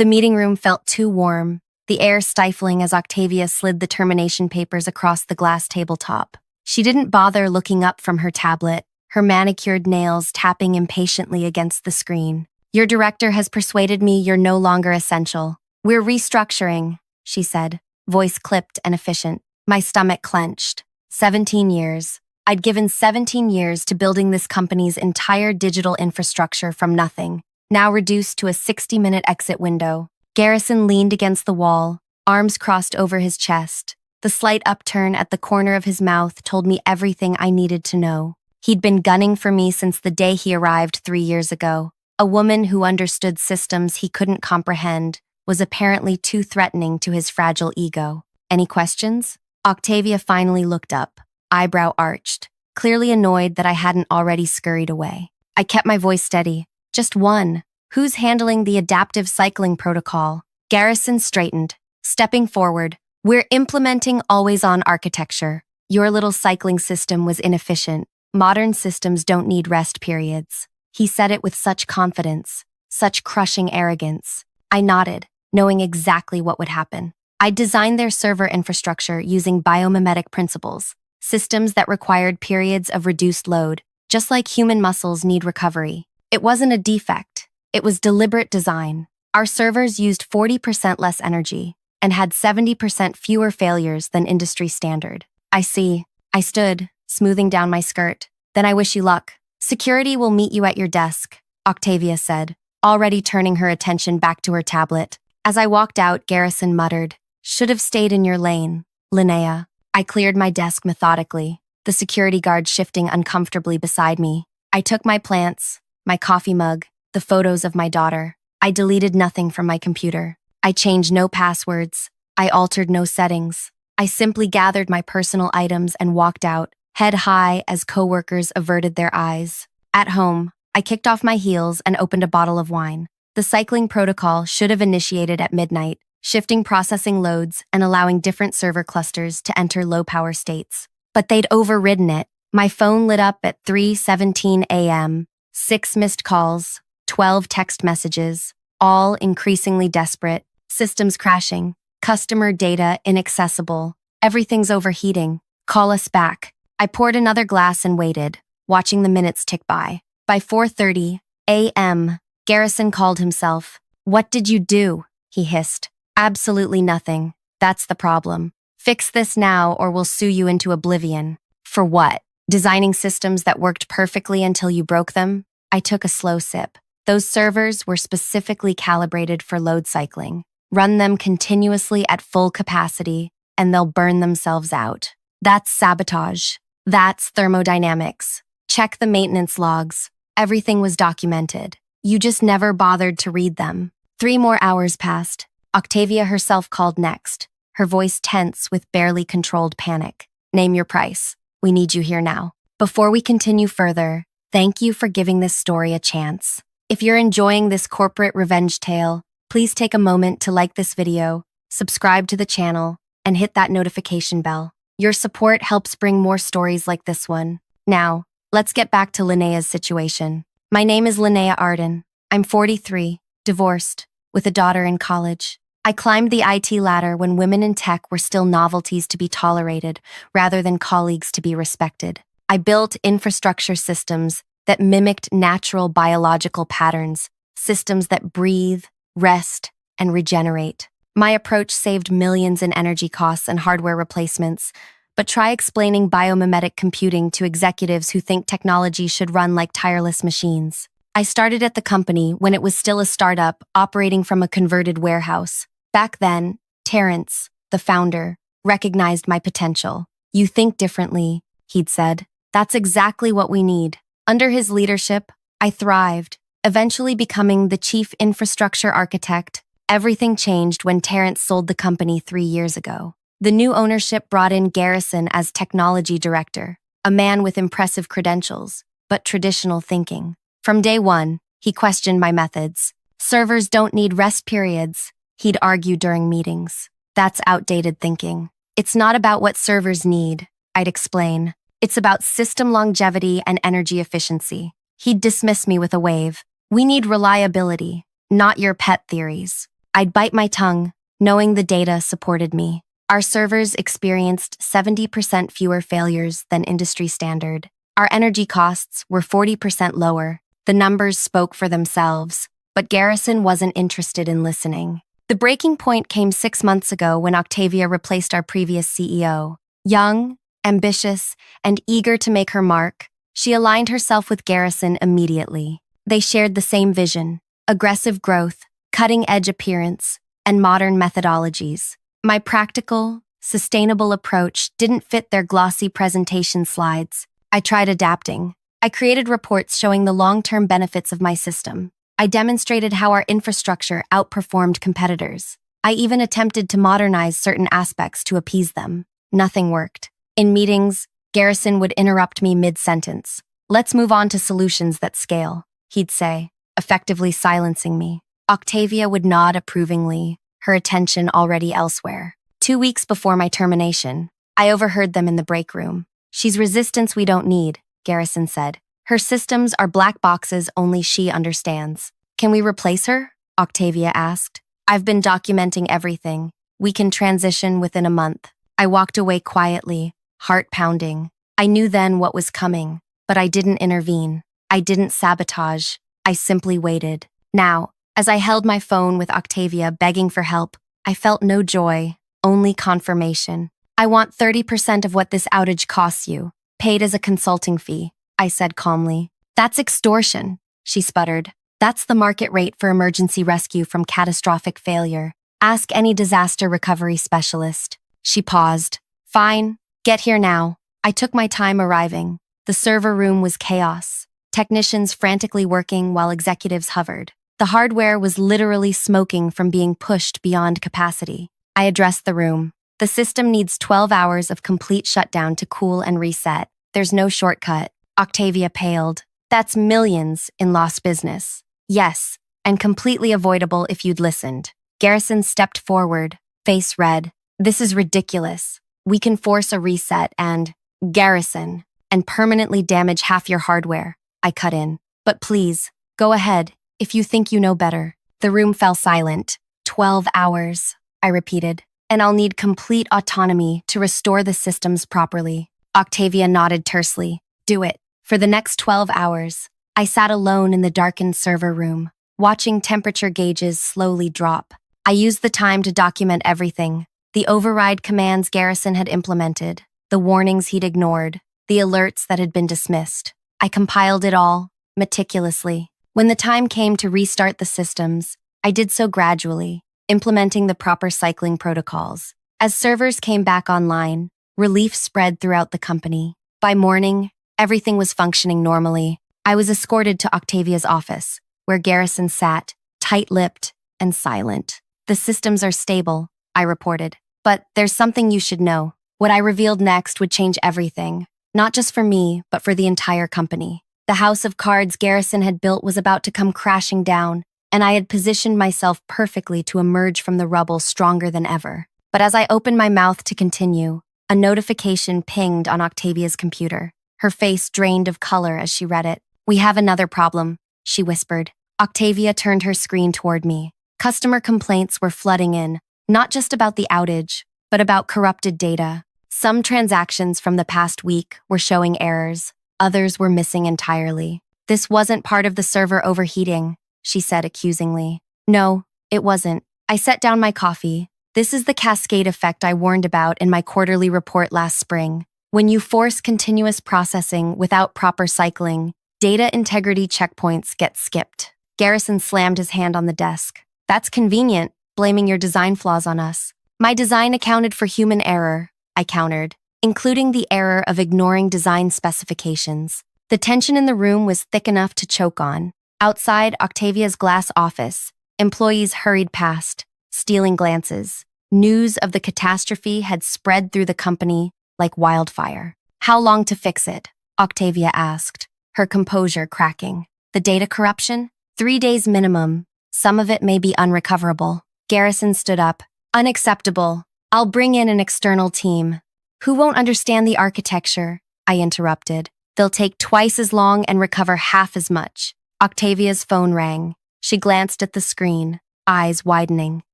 The meeting room felt too warm, the air stifling as Octavia slid the termination papers across the glass tabletop. She didn't bother looking up from her tablet, her manicured nails tapping impatiently against the screen. "Your director has persuaded me you're no longer essential. We're restructuring," she said, voice clipped and efficient. My stomach clenched. 17 years. I'd given 17 years to building this company's entire digital infrastructure from nothing, now reduced to a 60-minute exit window. Garrison leaned against the wall, arms crossed over his chest. The slight upturn at the corner of his mouth told me everything I needed to know. He'd been gunning for me since the day he arrived 3 years ago. A woman who understood systems he couldn't comprehend was apparently too threatening to his fragile ego. Any questions? Octavia finally looked up, eyebrow arched, clearly annoyed that I hadn't already scurried away. I kept my voice steady. "Just one. Who's handling the adaptive cycling protocol?" Garrison straightened, stepping forward. "We're implementing always-on architecture. Your little cycling system was inefficient. Modern systems don't need rest periods." He said it with such confidence, such crushing arrogance. I nodded, knowing exactly what would happen. I designed their server infrastructure using biomimetic principles, systems that required periods of reduced load, just like human muscles need recovery. It wasn't a defect. It was deliberate design. Our servers used 40% less energy and had 70% fewer failures than industry standard. "I see." I stood, smoothing down my skirt. "Then I wish you luck. Security will meet you at your desk," Octavia said, already turning her attention back to her tablet. As I walked out, Garrison muttered, "Should have stayed in your lane, Linnea." I cleared my desk methodically, the security guard shifting uncomfortably beside me. I took my plants, my coffee mug, the photos of my daughter. I deleted nothing from my computer. I changed no passwords. I altered no settings. I simply gathered my personal items and walked out, head high as coworkers averted their eyes. At home, I kicked off my heels and opened a bottle of wine. The cycling protocol should have initiated at midnight, shifting processing loads and allowing different server clusters to enter low-power states. But they'd overridden it. My phone lit up at 3:17 a.m., 6 missed calls, 12 text messages, all increasingly desperate, systems crashing, customer data inaccessible, everything's overheating. Call us back. I poured another glass and waited, watching the minutes tick by. By 4:30 a.m., Garrison called himself. "What did you do?" he hissed. "Absolutely nothing. That's the problem. Fix this now or we'll sue you into oblivion." "For what? Designing systems that worked perfectly until you broke them?" I took a slow sip. "Those servers were specifically calibrated for load cycling. Run them continuously at full capacity, and they'll burn themselves out. That's sabotage. That's thermodynamics. Check the maintenance logs. Everything was documented. You just never bothered to read them." 3 more hours passed. Octavia herself called next, her voice tense with barely controlled panic. "Name your price. We need you here now." Before we continue further, thank you for giving this story a chance. If you're enjoying this corporate revenge tale, please take a moment to like this video, subscribe to the channel, and hit that notification bell. Your support helps bring more stories like this one. Now, let's get back to Linnea's situation. My name is Linnea Arden. I'm 43, divorced, with a daughter in college. I climbed the IT ladder when women in tech were still novelties to be tolerated rather than colleagues to be respected. I built infrastructure systems that mimicked natural biological patterns, systems that breathe, rest, and regenerate. My approach saved millions in energy costs and hardware replacements, but try explaining biomimetic computing to executives who think technology should run like tireless machines. I started at the company when it was still a startup operating from a converted warehouse. Back then, Terrence, the founder, recognized my potential. "You think differently," he'd said. "That's exactly what we need." Under his leadership, I thrived, eventually becoming the chief infrastructure architect. Everything changed when Terrence sold the company 3 years ago. The new ownership brought in Garrison as technology director, a man with impressive credentials, but traditional thinking. From day one, he questioned my methods. "Servers don't need rest periods," he'd argue during meetings. "That's outdated thinking. It's not about what servers need," I'd explain. "It's about system longevity and energy efficiency." He'd dismiss me with a wave. "We need reliability, not your pet theories." I'd bite my tongue, knowing the data supported me. Our servers experienced 70% fewer failures than industry standard. Our energy costs were 40% lower. The numbers spoke for themselves, but Garrison wasn't interested in listening. The breaking point came 6 months ago when Octavia replaced our previous CEO. Young, ambitious, and eager to make her mark, she aligned herself with Garrison immediately. They shared the same vision: aggressive growth, cutting-edge appearance, and modern methodologies. My practical, sustainable approach didn't fit their glossy presentation slides. I tried adapting. I created reports showing the long-term benefits of my system. I demonstrated how our infrastructure outperformed competitors. I even attempted to modernize certain aspects to appease them. Nothing worked. In meetings, Garrison would interrupt me mid-sentence. "Let's move on to solutions that scale," he'd say, effectively silencing me. Octavia would nod approvingly, her attention already elsewhere. 2 weeks before my termination, I overheard them in the break room. "She's resistance we don't need," Garrison said. "Her systems are black boxes only she understands." "Can we replace her?" Octavia asked. "I've been documenting everything. We can transition within a month." I walked away quietly, heart pounding. I knew then what was coming, but I didn't intervene. I didn't sabotage. I simply waited. Now, as I held my phone with Octavia begging for help, I felt no joy, only confirmation. "I want 30% of what this outage costs you, paid as a consulting fee," I said calmly. "That's extortion," she sputtered. "That's the market rate for emergency rescue from catastrophic failure. Ask any disaster recovery specialist." She paused. "Fine, get here now." I took my time arriving. The server room was chaos, technicians frantically working while executives hovered. The hardware was literally smoking from being pushed beyond capacity. I addressed the room. "The system needs 12 hours of complete shutdown to cool and reset. There's no shortcut." Octavia paled. "That's millions in lost business." "Yes, and completely avoidable if you'd listened." Garrison stepped forward, face red. "This is ridiculous. We can force a reset and Garrison and permanently damage half your hardware." I cut in. "But please, go ahead, if you think you know better." The room fell silent. 12 hours, I repeated, "and I'll need complete autonomy to restore the systems properly." Octavia nodded tersely. "Do it." For the next 12 hours, I sat alone in the darkened server room, watching temperature gauges slowly drop. I used the time to document everything: the override commands Garrison had implemented, the warnings he'd ignored, the alerts that had been dismissed. I compiled it all, meticulously. When the time came to restart the systems, I did so gradually, implementing the proper cycling protocols. As servers came back online, relief spread throughout the company. By morning, everything was functioning normally. I was escorted to Octavia's office, where Garrison sat, tight-lipped and silent. "The systems are stable," I reported. "But there's something you should know." What I revealed next would change everything, not just for me, but for the entire company. The house of cards Garrison had built was about to come crashing down, and I had positioned myself perfectly to emerge from the rubble stronger than ever. But as I opened my mouth to continue, a notification pinged on Octavia's computer. Her face drained of color as she read it. "We have another problem," she whispered. Octavia turned her screen toward me. Customer complaints were flooding in, not just about the outage, but about corrupted data. Some transactions from the past week were showing errors. Others were missing entirely. "This wasn't part of the server overheating," she said accusingly. "No, it wasn't." I set down my coffee. "This is the cascade effect I warned about in my quarterly report last spring. When you force continuous processing without proper cycling, data integrity checkpoints get skipped." Garrison slammed his hand on the desk. "That's convenient, blaming your design flaws on us." "My design accounted for human error," I countered, "including the error of ignoring design specifications." The tension in the room was thick enough to choke on. Outside Octavia's glass office, employees hurried past, stealing glances. News of the catastrophe had spread through the company like wildfire. "How long to fix it?" Octavia asked, her composure cracking. "The data corruption? 3 days minimum. Some of it may be unrecoverable." Garrison stood up. "Unacceptable. I'll bring in an external team." "Who won't understand the architecture?" I interrupted. "They'll take twice as long and recover half as much." Octavia's phone rang. She glanced at the screen. eyes widening.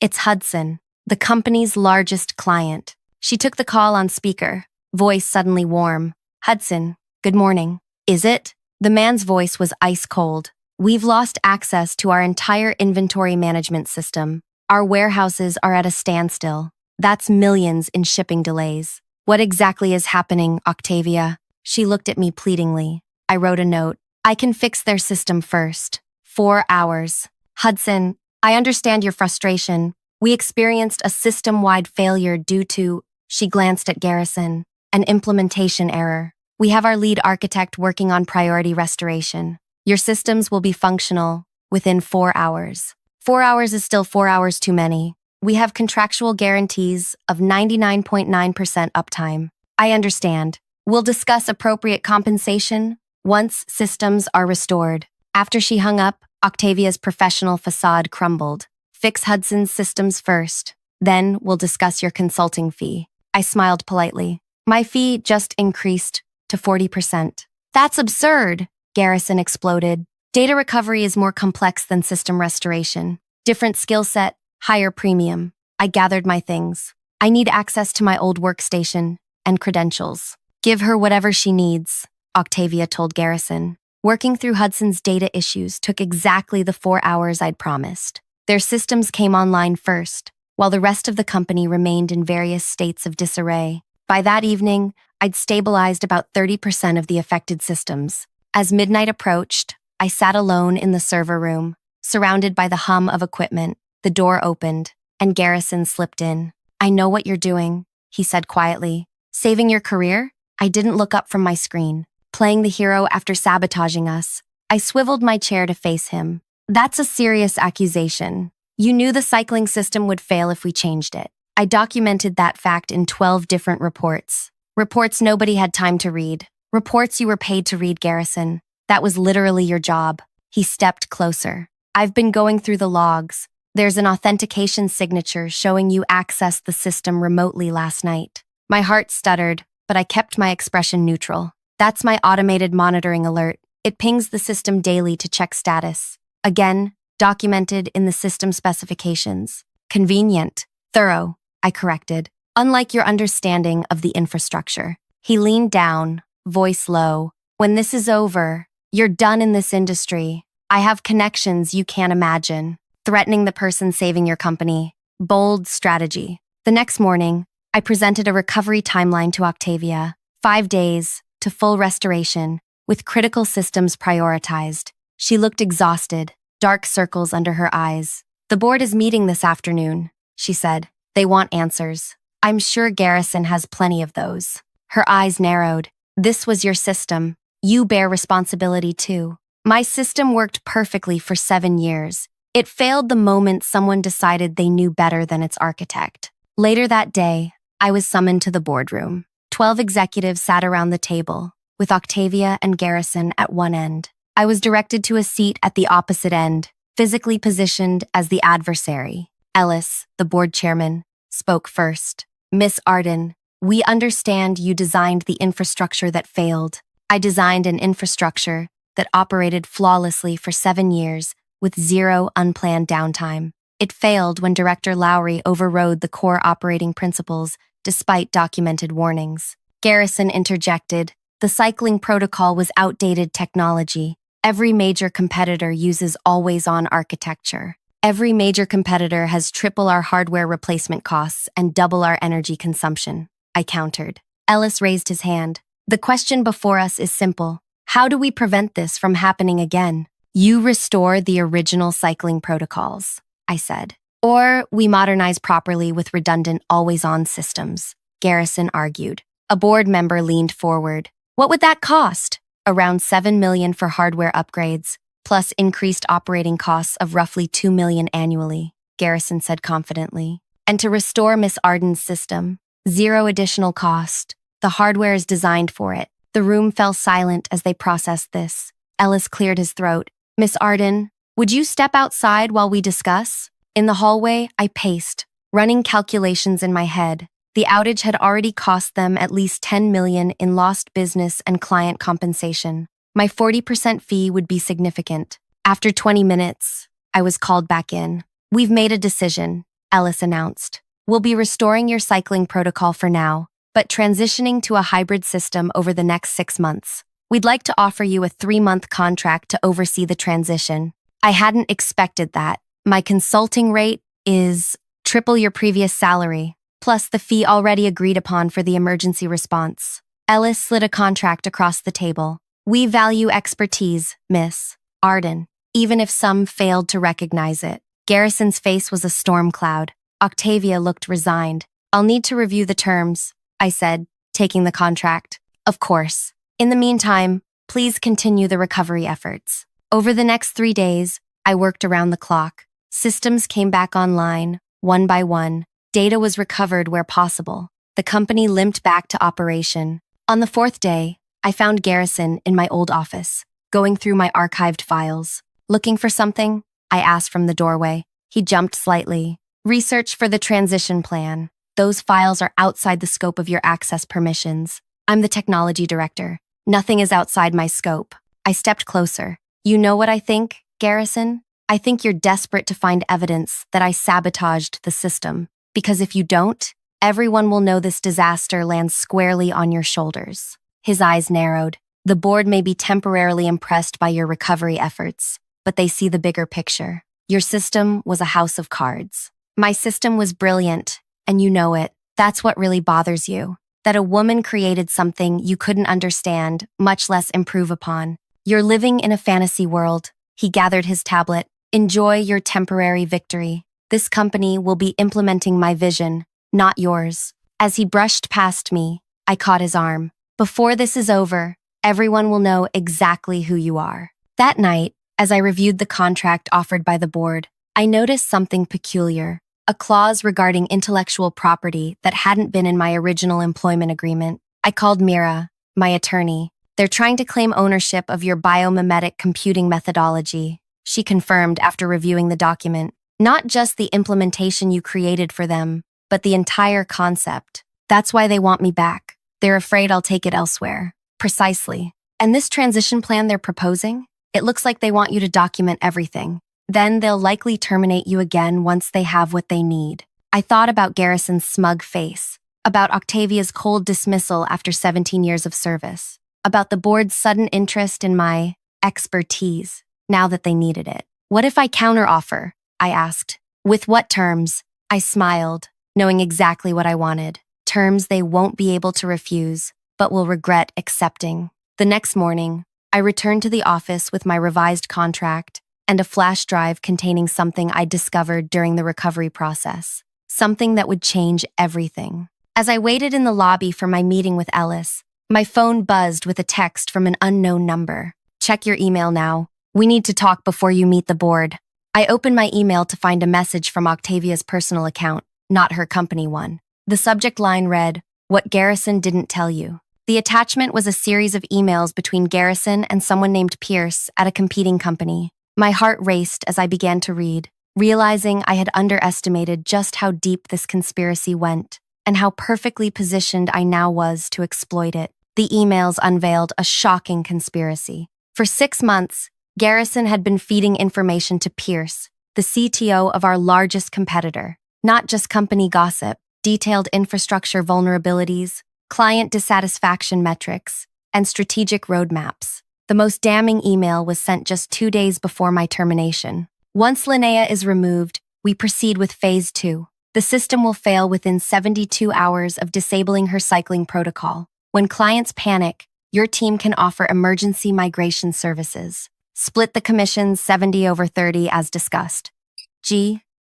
It's Hudson, the company's largest client. She took the call on speaker, voice suddenly warm. Hudson, good morning. Is it? The man's voice was ice cold. We've lost access to our entire inventory management system. Our warehouses are at a standstill. That's millions in shipping delays. What exactly is happening, Octavia? She looked at me pleadingly. I wrote a note. I can fix their system first. 4 hours. Hudson, I understand your frustration. We experienced a system-wide failure due to, she glanced at Garrison, an implementation error. We have our lead architect working on priority restoration. Your systems will be functional within 4 hours. 4 hours is still 4 hours too many. We have contractual guarantees of 99.9% uptime. I understand. We'll discuss appropriate compensation once systems are restored. After she hung up, Octavia's professional facade crumbled. Fix Hudson's systems first. Then we'll discuss your consulting fee. I smiled politely. My fee just increased to 40%. That's absurd, Garrison exploded. Data recovery is more complex than system restoration. Different skill set, higher premium. I gathered my things. I need access to my old workstation and credentials. Give her whatever she needs, Octavia told Garrison. Working through Hudson's data issues took exactly the 4 hours I'd promised. Their systems came online first, while the rest of the company remained in various states of disarray. By that evening, I'd stabilized about 30% of the affected systems. As midnight approached, I sat alone in the server room, surrounded by the hum of equipment. The door opened, and Garrison slipped in. I know what you're doing, he said quietly. Saving your career? I didn't look up from my screen. Playing the hero after sabotaging us. I swiveled my chair to face him. That's a serious accusation. You knew the cycling system would fail if we changed it. I documented that fact in 12 different reports. Reports nobody had time to read. Reports you were paid to read, Garrison. That was literally your job. He stepped closer. I've been going through the logs. There's an authentication signature showing you accessed the system remotely last night. My heart stuttered, but I kept my expression neutral. That's my automated monitoring alert. It pings the system daily to check status. Again, documented in the system specifications. Convenient. Thorough, I corrected. Unlike your understanding of the infrastructure. He leaned down, voice low. When this is over, you're done in this industry. I have connections you can't imagine. Threatening the person saving your company. Bold strategy. The next morning, I presented a recovery timeline to Octavia. 5 days to full restoration, with critical systems prioritized. She looked exhausted, dark circles under her eyes. The board is meeting this afternoon, she said. They want answers. I'm sure Garrison has plenty of those. Her eyes narrowed. This was your system. You bear responsibility too. My system worked perfectly for 7 years. It failed the moment someone decided they knew better than its architect. Later that day, I was summoned to the boardroom. 12 executives sat around the table, with Octavia and Garrison at one end. I was directed to a seat at the opposite end, physically positioned as the adversary. Ellis, the board chairman, spoke first. Miss Arden, we understand you designed the infrastructure that failed. I designed an infrastructure that operated flawlessly for 7 years with zero unplanned downtime. It failed when Director Lowry overrode the core operating principles despite documented warnings. Garrison interjected. The cycling protocol was outdated technology. Every major competitor uses always-on architecture. Every major competitor has triple our hardware replacement costs and double our energy consumption, I countered. Ellis raised his hand. The question before us is simple. How do we prevent this from happening again? You restore the original cycling protocols, I said. Or we modernize properly with redundant always-on systems, Garrison argued. A board member leaned forward. What would that cost? Around $7 million for hardware upgrades, plus increased operating costs of roughly $2 million annually, Garrison said confidently. And to restore Miss Arden's system, zero additional cost. The hardware is designed for it. The room fell silent as they processed this. Ellis cleared his throat. Miss Arden, would you step outside while we discuss? In the hallway, I paced, running calculations in my head. The outage had already cost them at least $10 million in lost business and client compensation. My 40% fee would be significant. After 20 minutes, I was called back in. We've made a decision, Ellis announced. We'll be restoring your cycling protocol for now, but transitioning to a hybrid system over the next 6 months. We'd like to offer you a 3-month contract to oversee the transition. I hadn't expected that. My consulting rate is triple your previous salary, plus the fee already agreed upon for the emergency response. Ellis slid a contract across the table. We value expertise, Miss Arden, even if some failed to recognize it. Garrison's face was a storm cloud. Octavia looked resigned. I'll need to review the terms, I said, taking the contract. Of course. In the meantime, please continue the recovery efforts. Over the next 3 days, I worked around the clock. Systems came back online, one by one. Data was recovered where possible. The company limped back to operation. On the 4th day, I found Garrison in my old office, going through my archived files. Looking for something? I asked from the doorway. He jumped slightly. Research for the transition plan. Those files are outside the scope of your access permissions. I'm the technology director. Nothing is outside my scope. I stepped closer. You know what I think, Garrison? I think you're desperate to find evidence that I sabotaged the system. Because if you don't, everyone will know this disaster lands squarely on your shoulders. His eyes narrowed. The board may be temporarily impressed by your recovery efforts, but they see the bigger picture. Your system was a house of cards. My system was brilliant, and you know it. That's what really bothers you. That a woman created something you couldn't understand, much less improve upon. You're living in a fantasy world. He gathered his tablet. Enjoy your temporary victory. This company will be implementing my vision, not yours. As he brushed past me, I caught his arm. Before this is over, everyone will know exactly who you are. That night, as I reviewed the contract offered by the board, I noticed something peculiar. A clause regarding intellectual property that hadn't been in my original employment agreement. I called Mira, my attorney. They're trying to claim ownership of your biomimetic computing methodology, she confirmed after reviewing the document. Not just the implementation you created for them, but the entire concept. That's why they want me back. They're afraid I'll take it elsewhere. Precisely. And this transition plan they're proposing? It looks like they want you to document everything. Then they'll likely terminate you again once they have what they need. I thought about Garrison's smug face, about Octavia's cold dismissal after 17 years of service, about the board's sudden interest in my expertise now that they needed it. What if I counteroffer? I asked. With what terms? I smiled, knowing exactly what I wanted. Terms they won't be able to refuse, but will regret accepting. The next morning, I returned to the office with my revised contract and a flash drive containing something I'd discovered during the recovery process. Something that would change everything. As I waited in the lobby for my meeting with Ellis, my phone buzzed with a text from an unknown number. Check your email now. We need to talk before you meet the board. I opened my email to find a message from Octavia's personal account, not her company one. The subject line read, "What Garrison didn't tell you." The attachment was a series of emails between Garrison and someone named Pierce at a competing company. My heart raced as I began to read, realizing I had underestimated just how deep this conspiracy went and how perfectly positioned I now was to exploit it. The emails unveiled a shocking conspiracy. For 6 months, Garrison had been feeding information to Pierce, the CTO of our largest competitor. Not just company gossip, detailed infrastructure vulnerabilities, client dissatisfaction metrics, and strategic roadmaps. The most damning email was sent just 2 days before my termination. Once Linnea is removed, we proceed with Phase 2. The system will fail within 72 hours of disabling her cycling protocol. When clients panic, your team can offer emergency migration services. Split the commissions 70/30 as discussed.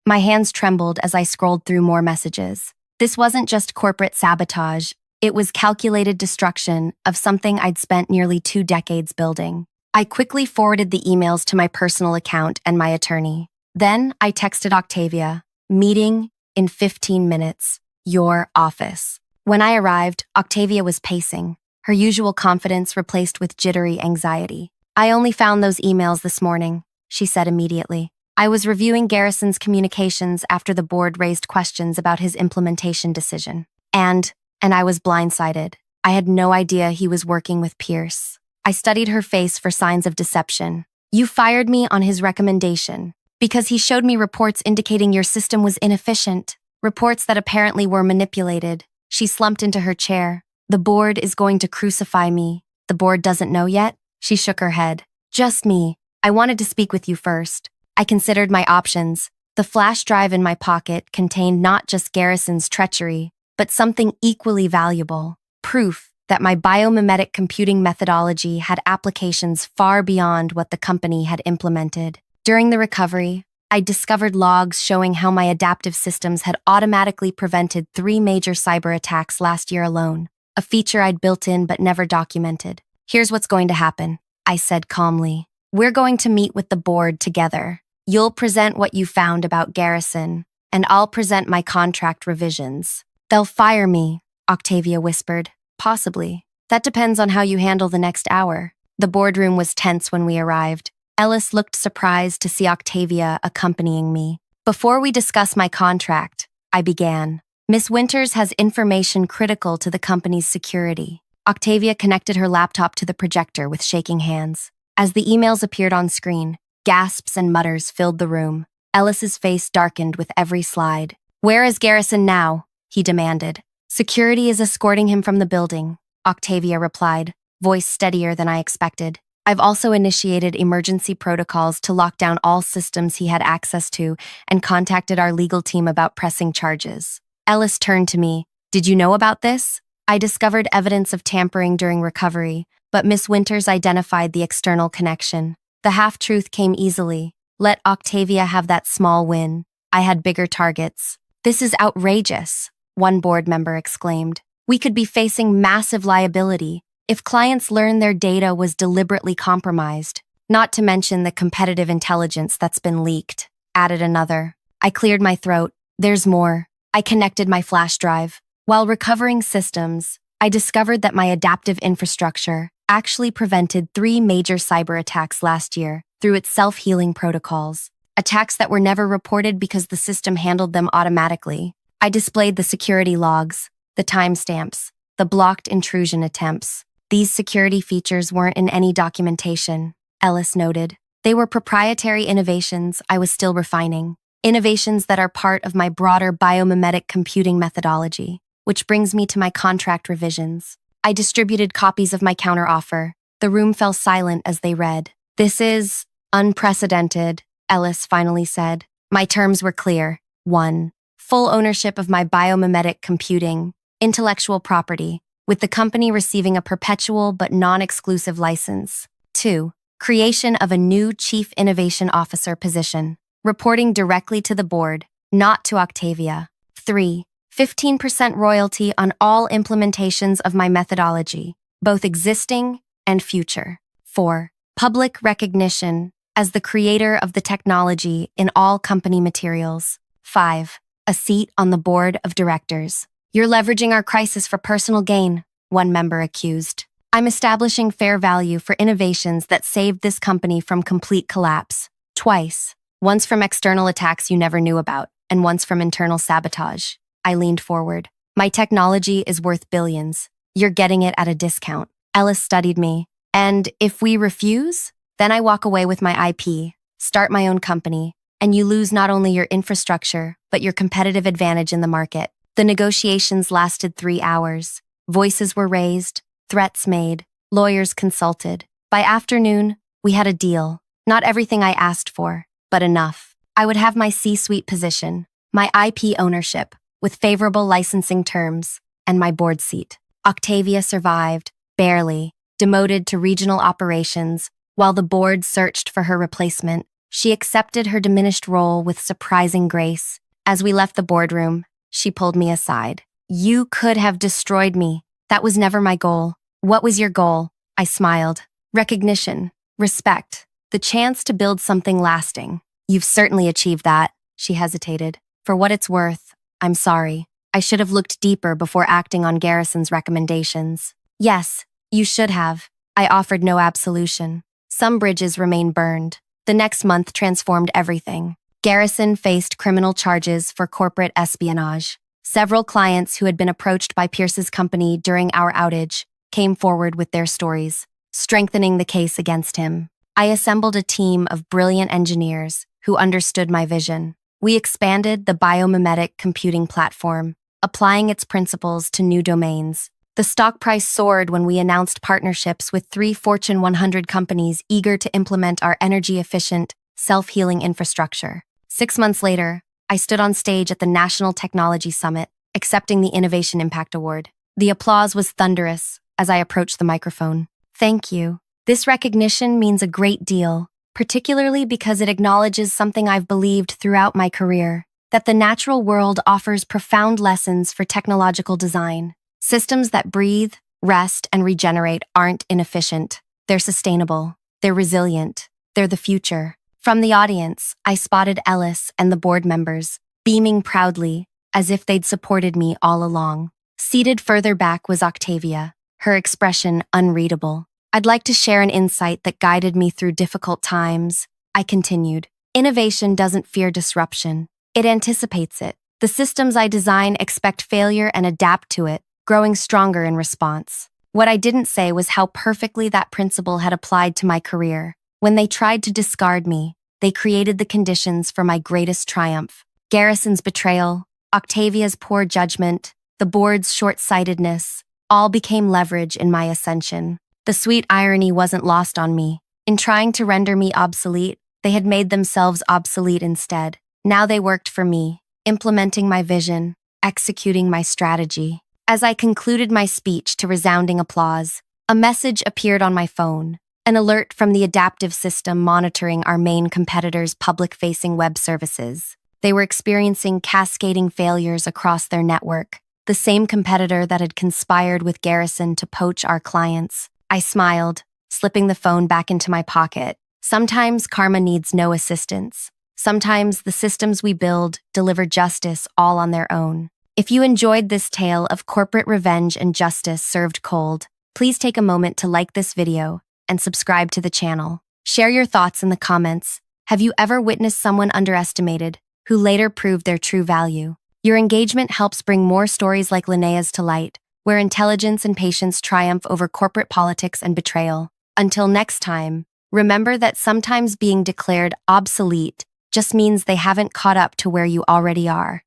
My hands trembled as I scrolled through more messages. This wasn't just corporate sabotage. It was calculated destruction of something I'd spent nearly 2 decades building. I quickly forwarded the emails to my personal account and my attorney. Then I texted Octavia, "Meeting in 15 minutes. Your office." When I arrived, Octavia was pacing, her usual confidence replaced with jittery anxiety. "I only found those emails this morning," she said immediately. "I was reviewing Garrison's communications after the board raised questions about his implementation decision. And I was blindsided. I had no idea he was working with Pierce." I studied her face for signs of deception. "You fired me on his recommendation. Because he showed me reports indicating your system was inefficient. Reports that apparently were manipulated. She slumped into her chair. The board is going to crucify me. The board doesn't know yet? She shook her head. Just me. I wanted to speak with you first. I considered my options. The flash drive in my pocket contained not just Garrison's treachery, but something equally valuable. Proof that my biomimetic computing methodology had applications far beyond what the company had implemented. During the recovery, I discovered logs showing how my adaptive systems had automatically prevented 3 major cyber attacks last year alone, a feature I'd built in but never documented. Here's what's going to happen, I said calmly. We're going to meet with the board together. You'll present what you found about Garrison, and I'll present my contract revisions. They'll fire me, Octavia whispered. Possibly. That depends on how you handle the next hour. The boardroom was tense when we arrived. Ellis looked surprised to see Octavia accompanying me. Before we discuss my contract, I began. Miss Winters has information critical to the company's security. Octavia connected her laptop to the projector with shaking hands. As the emails appeared on screen, gasps and mutters filled the room. Ellis's face darkened with every slide. Where is Garrison now? He demanded. Security is escorting him from the building, Octavia replied, voice steadier than I expected. I've also initiated emergency protocols to lock down all systems he had access to and contacted our legal team about pressing charges. Ellis turned to me. Did you know about this? I discovered evidence of tampering during recovery, but Miss Winters identified the external connection. The half-truth came easily. Let Octavia have that small win. I had bigger targets. This is outrageous, one board member exclaimed. We could be facing massive liability if clients learn their data was deliberately compromised, not to mention the competitive intelligence that's been leaked, added another. I cleared my throat. There's more. I connected my flash drive. While recovering systems, I discovered that my adaptive infrastructure actually prevented 3 major cyber attacks last year through its self-healing protocols, attacks that were never reported because the system handled them automatically. I displayed the security logs, the timestamps, the blocked intrusion attempts. These security features weren't in any documentation, Ellis noted. They were proprietary innovations I was still refining, innovations that are part of my broader biomimetic computing methodology, which brings me to my contract revisions. I distributed copies of my counteroffer. The room fell silent as they read. This is unprecedented, Ellis finally said. My terms were clear. 1. Full ownership of my biomimetic computing, intellectual property, with the company receiving a perpetual but non-exclusive license. 2. Creation of a new Chief Innovation Officer position, reporting directly to the board, not to Octavia. 3. 15% royalty on all implementations of my methodology, both existing and future. 4. Public recognition as the creator of the technology in all company materials. 5. A seat on the board of directors. You're leveraging our crisis for personal gain, one member accused. I'm establishing fair value for innovations that saved this company from complete collapse. Twice. Once from external attacks you never knew about, and once from internal sabotage. I leaned forward. My technology is worth billions. You're getting it at a discount. Ellis studied me. And if we refuse, then I walk away with my IP, start my own company, and you lose not only your infrastructure, but your competitive advantage in the market. The negotiations lasted 3 hours. Voices were raised, threats made, lawyers consulted. By afternoon, we had a deal. Not everything I asked for, but enough. I would have my C-suite position, my IP ownership, with favorable licensing terms, and my board seat. Octavia survived, barely, demoted to regional operations, while the board searched for her replacement. She accepted her diminished role with surprising grace. As we left the boardroom, she pulled me aside. You could have destroyed me. That was never my goal. What was your goal? I smiled. Recognition, respect, the chance to build something lasting. You've certainly achieved that, she hesitated. For what it's worth, I'm sorry. I should have looked deeper before acting on Garrison's recommendations. Yes, you should have. I offered no absolution. Some bridges remain burned. The next month transformed everything. Garrison faced criminal charges for corporate espionage. Several clients who had been approached by Pierce's company during our outage came forward with their stories, strengthening the case against him. I assembled a team of brilliant engineers, who understood my vision. We expanded the biomimetic computing platform, applying its principles to new domains. The stock price soared when we announced partnerships with 3 Fortune 100 companies eager to implement our energy-efficient, self-healing infrastructure. 6 months later, I stood on stage at the National Technology Summit, accepting the Innovation Impact Award. The applause was thunderous as I approached the microphone. Thank you. This recognition means a great deal, particularly because it acknowledges something I've believed throughout my career, that the natural world offers profound lessons for technological design. Systems that breathe, rest, and regenerate aren't inefficient. They're sustainable. They're resilient. They're the future. From the audience, I spotted Ellis and the board members, beaming proudly, as if they'd supported me all along. Seated further back was Octavia, her expression unreadable. I'd like to share an insight that guided me through difficult times. I continued. Innovation doesn't fear disruption. It anticipates it. The systems I design expect failure and adapt to it, growing stronger in response. What I didn't say was how perfectly that principle had applied to my career. When they tried to discard me, they created the conditions for my greatest triumph. Garrison's betrayal, Octavia's poor judgment, the board's short-sightedness, all became leverage in my ascension. The sweet irony wasn't lost on me. In trying to render me obsolete, they had made themselves obsolete instead. Now they worked for me, implementing my vision, executing my strategy. As I concluded my speech to resounding applause, a message appeared on my phone, an alert from the adaptive system monitoring our main competitor's public-facing web services. They were experiencing cascading failures across their network, the same competitor that had conspired with Garrison to poach our clients. I smiled, slipping the phone back into my pocket. Sometimes karma needs no assistance. Sometimes the systems we build deliver justice all on their own. If you enjoyed this tale of corporate revenge and justice served cold, please take a moment to like this video and subscribe to the channel. Share your thoughts in the comments. Have you ever witnessed someone underestimated who later proved their true value? Your engagement helps bring more stories like Linnea's to light, where intelligence and patience triumph over corporate politics and betrayal. Until next time, remember that sometimes being declared obsolete just means they haven't caught up to where you already are.